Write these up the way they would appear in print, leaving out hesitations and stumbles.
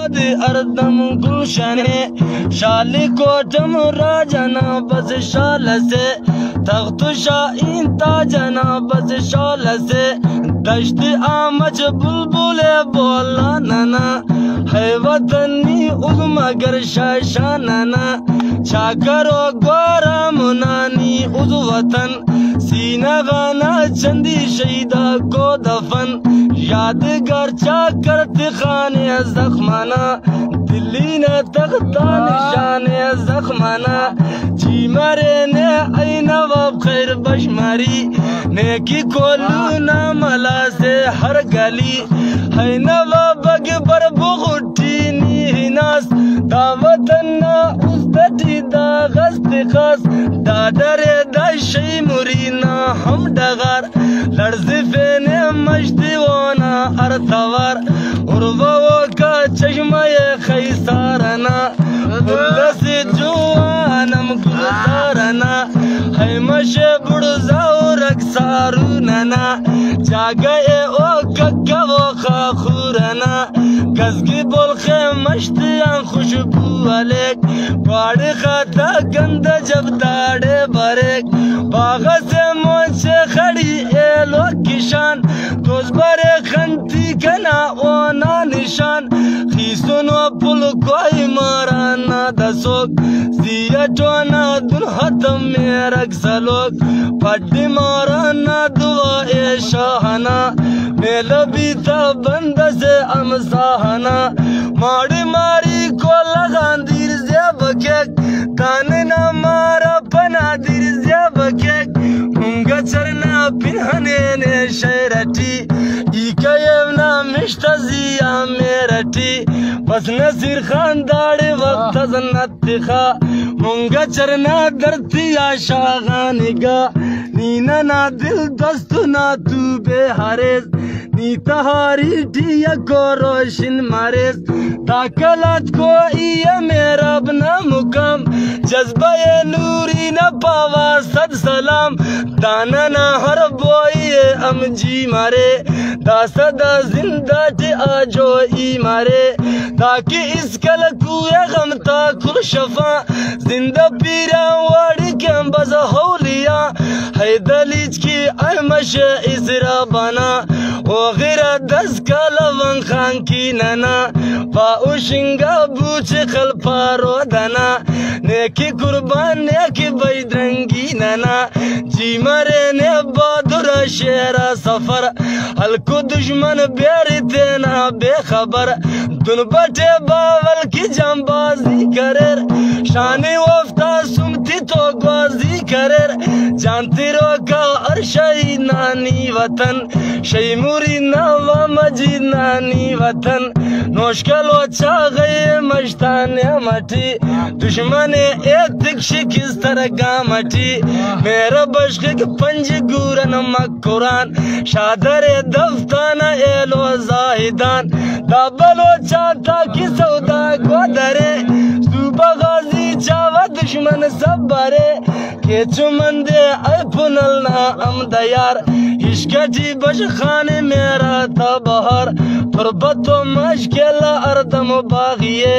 दे अर्दम गुलशने शाली कोटम राजना बस शाल से तख्त शाहीन ताजना बस शाल से दश्त आमच बुलबुले बोला नना है वतनी मगर शाशानना चाकरो गोरा मुनानी उद वतन सीना गाना चंदी शहीदा को दफन यादगार चाकर खाने जख्माना दिल्ली ने तख्ता निशान जख्माना जी मरे ने आई नवाब खैर बशमारी नेकी कोलू ना मला से हर गली है नवाब बर बुगुटी नी नास दावतना उस्तटी दा गस्त खास दादरे दा शई मुरीना हम डगार लड़ज़िफे ने मजदीवाना अरतवार उर्वो का चश्मा खैसारना से जुआनम गुलजारना है मशे बुड़जाओ रक्सारू नना जागए ओ कक्का वो खाखूरना गजगी बोल खे मश्तियां खुशबू अलेक बाड़े खाता गंदा जब दाड़े बरेक बाग से मोचे खड़ी एलो किशान दोज बरे खंती कना ओना निशान खीसुनो पुल कोई माराना दसोक जिया टोना दुन हतम मेरक सलोक पड्डी माराना दुआ ए शाहना मेला बीता बंद से अमसाहना माड़ी मारी को लगान दीर से बकेक ताने ना मारा पना दीर से बकेक मुंगा चरना पिन्हने ने शैरटी इकयवना मिश्तजिया मेरटी बस नसीर खान दाड़े वक्त जन्नत खा मुंगा चरना दरतिया शागानिगा नीना ना दिल दस्तु ना तू बेहारेस नी तहारी टिया को रोशन मारेस ताकलात को इया मेरा अपना मुकाम जज्बा ये नूरी न पावा सद सलाम दाना ना हर बोई अमजी मारे दासदा जिंदा टे आजो ई मारे ताकि इसकल कुए गमता कुल शफा जिंदा पीरा वाड़ी के बज हौलिया है दलीज की अहमश इसरा बना वगैरह 10 कलवन खान की नना पाउशिंगा बूच खल पारो दना नेकी कुर्बान नेकी बैदरंगी नना जी मरे ने बहादुर शेरा सफर हल्को दुश्मन बेरी देना बेखबर दुन बटे बावल की जंबाजी करेर शानी वफ्ता सुमती तो ग्वाजी करेर जानती रो का अरशई नानी वतन शैमुरी नवा मजी नानी वतन नोशकलो चा गए मजतान मटी दुश्मन एक शिकिस तरगा मटी मेरा बश्क पंज गुरन मकुरान शादर दफ्ताना एलो जाहिदान दाबलो चाहता की सौदा गोदरे सुबह गाजी चावा दुश्मन सब बरे के चुमंदे पुनल ना अमदयार इश्कटी बश खाने मेरा तबहर तुरबतो मशकेला अर्दम बागिए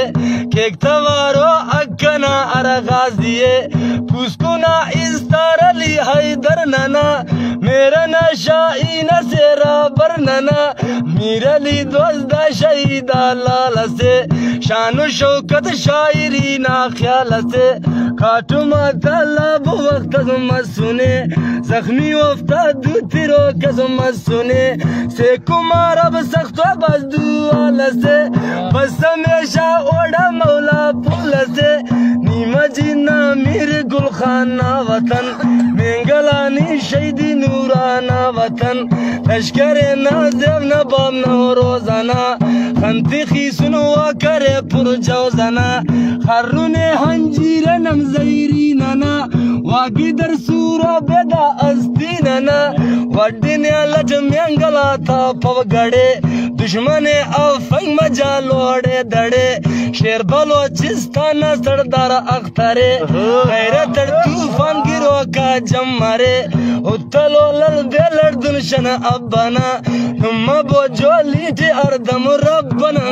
केक तवारो अकना अरगाजिए पुस्कुना इस्तारली हैदर नना मेरा नशाई नसेरा बरनना मीरली दोस्ता शहीदा लाल से शानु शौकत शायरी ना ख्याल से खाटुमा तलब वक्त सुने जख्मी वफ्ता दूतिरो कसम सुने से कुमार अब सख्त बस दुआल से बस हमेशा ओढ़ा मौला पुल से नीमा जीना मेरे गुलखाना वतन मेंगलानी शहीदी नूराना वतन लश्करे नाज़िब नबाब न रोजाना खंती खीसुन करे पुरजौजना खरुने हंजीर नमज़ैरी नना वागी दर सूरा बेदा अस्ती नना वड्डीने लट मेंगला था पवगड़े दुश्मने अफंग मजा लोड़े दड़े शेर बलोचिस्तान सरदार अख्तरे गैरत तूफान गिरो का जमरे उत्तलो लल बेलर दुनशन अब्बना ثم بوجولي अर्दम रब्बना